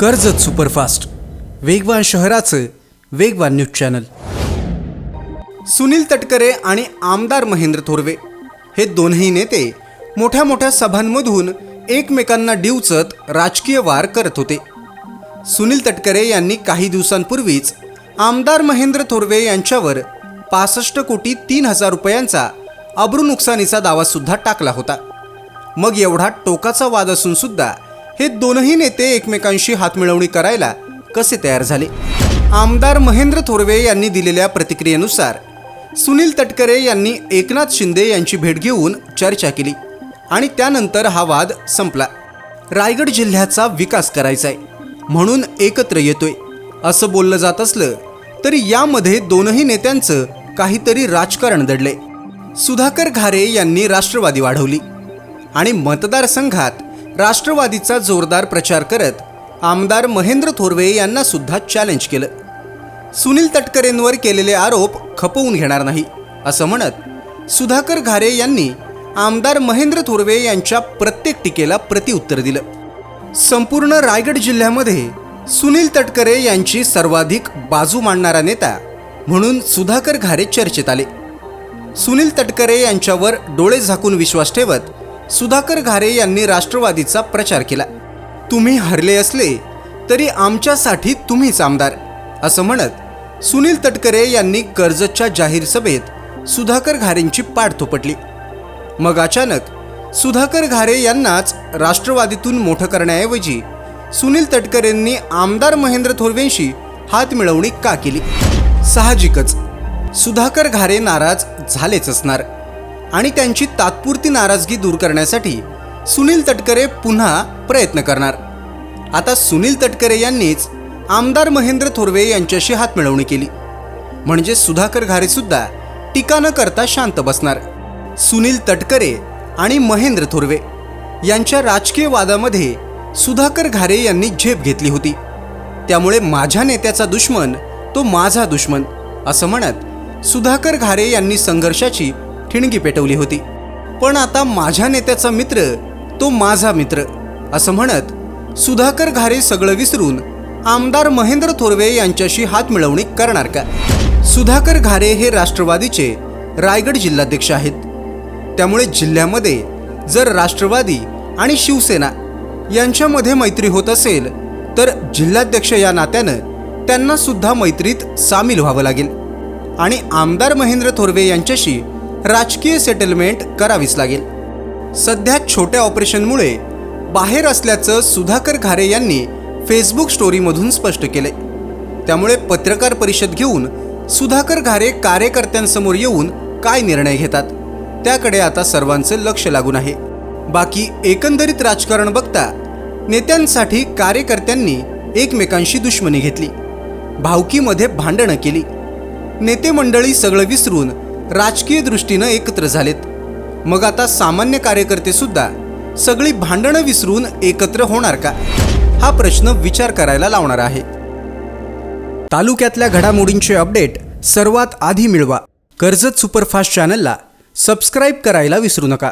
Karjat superfast, वेगवान शहराचं वेगवान न्यूज चॅनल। सुनील तटकरे आणि आमदार महेंद्र थोरवे हे दोन्ही नेते मोठ्या मोठ्या सभांमधून एकमेकांना डिवचत राजकीय वार करत होते। सुनील तटकरे यांनी काही दिवसांपूर्वीच आमदार महेंद्र थोरवे यांच्यावर 65 कोटी 3,000 रुपयांचा अब्रू नुकसानीचा दावा सुद्धा टाकला होता। मग एवढा टोकाचा वाद असून सुद्धा हे दोनही नेते एकमेकांशी हातमिळवणी करायला कसे तयार झाले? आमदार महेंद्र थोरवे यांनी दिलेल्या प्रतिक्रियेनुसार सुनील तटकरे यांनी एकनाथ शिंदे यांची भेट घेऊन चर्चा केली आणि त्यानंतर हा वाद संपला। रायगड जिल्ह्याचा विकास करायचा आहे म्हणून एकत्र येतोय असं बोललं जात असलं तरी यामध्ये दोनही नेत्यांचं काहीतरी राजकारण दडले। सुधाकर घारे यांनी राष्ट्रवादी वाढवली आणि मतदारसंघात राष्ट्रवादीचा जोरदार प्रचार करत आमदार महेंद्र थोरवे यांना सुद्धा चॅलेंज केलं। सुनील तटकरेंवर केलेले आरोप खपवून घेणार नाही असं म्हणत सुधाकर घारे यांनी आमदार महेंद्र थोरवे यांच्या प्रत्येक टीकेला प्रत्युत्तर दिलं। संपूर्ण रायगड जिल्ह्यामध्ये सुनील तटकरे यांची सर्वाधिक बाजू मांडणारा नेता म्हणून सुधाकर घारे चर्चेत आले। सुनील तटकरे यांच्यावर डोळे झाकून विश्वास ठेवत सुधाकर घारे यांनी राष्ट्रवादीचा प्रचार केला। तुम्ही हरले असले तरी आमच्यासाठी तुम्हीच आमदार असं म्हणत सुनील तटकरे यांनी कर्जतच्या जाहीर सभेत सुधाकर घारेंची पाठ थोपटली। मग अचानक सुधाकर घारे यांनाच राष्ट्रवादीतून मोठं करण्याऐवजी सुनील तटकरेंनी आमदार महेंद्र थोरवेंशी हातमिळवणी का केली? साहजिकच सुधाकर घारे नाराज झालेच असणार आणि त्यांची तात्पुरती नाराजगी दूर करण्यासाठी सुनील तटकरे पुन्हा प्रयत्न करणार। आता सुनील तटकरे यांनीच आमदार महेंद्र थोरवे यांच्याशी हातमिळवणी केली म्हणजे सुधाकर घारे सुद्धा टीका न करता शांत बसणार। सुनील तटकरे आणि महेंद्र थोरवे यांच्या राजकीय वादामध्ये सुधाकर घारे यांनी झेप घेतली होती, त्यामुळे माझ्या नेत्याचा दुश्मन तो माझा दुश्मन असं म्हणत सुधाकर घारे यांनी संघर्षाची ठिणगी पेटवली होती। पण आता माझ्या नेत्याचा मित्र तो माझा मित्र असं म्हणत सुधाकर घारे सगळं विसरून आमदार महेंद्र थोरवे यांच्याशी हातमिळवणी करणार का? सुधाकर घारे हे राष्ट्रवादीचे रायगड जिल्हाध्यक्ष आहेत, त्यामुळे जिल्ह्यामध्ये जर राष्ट्रवादी आणि शिवसेना यांच्यामध्ये मैत्री होत असेल तर जिल्हाध्यक्ष या नात्यानं त्यांना सुद्धा मैत्रीत सामील व्हावं लागेल आणि आमदार महेंद्र थोरवे यांच्याशी राजकीय सेटलमेंट करावीच लागेल। सध्या छोट्या ऑपरेशनमुळे बाहेर असल्याचं सुधाकर घारे यांनी फेसबुक स्टोरीमधून स्पष्ट केले, त्यामुळे पत्रकार परिषद घेऊन सुधाकर घारे कार्यकर्त्यांसमोर येऊन काय निर्णय घेतात त्याकडे आता सर्वांचं लक्ष लागून आहे। बाकी एकंदरीत राजकारण बघता नेत्यांसाठी कार्यकर्त्यांनी एकमेकांशी दुश्मनी घेतली, भावकीमध्ये भांडणं केली, नेते मंडळी सगळं विसरून राजकीय दृष्टीनं एकत्र झालेत। मग आता सामान्य कार्यकर्ते सुद्धा सगळी भांडणं विसरून एकत्र होणार का? हा प्रश्न विचार करायला लावणार आहे। तालुक्यातल्या घडामोडींचे अपडेट सर्वात आधी मिळवा कर्जत सुपरफास्ट चॅनलला सबस्क्राईब करायला विसरू नका।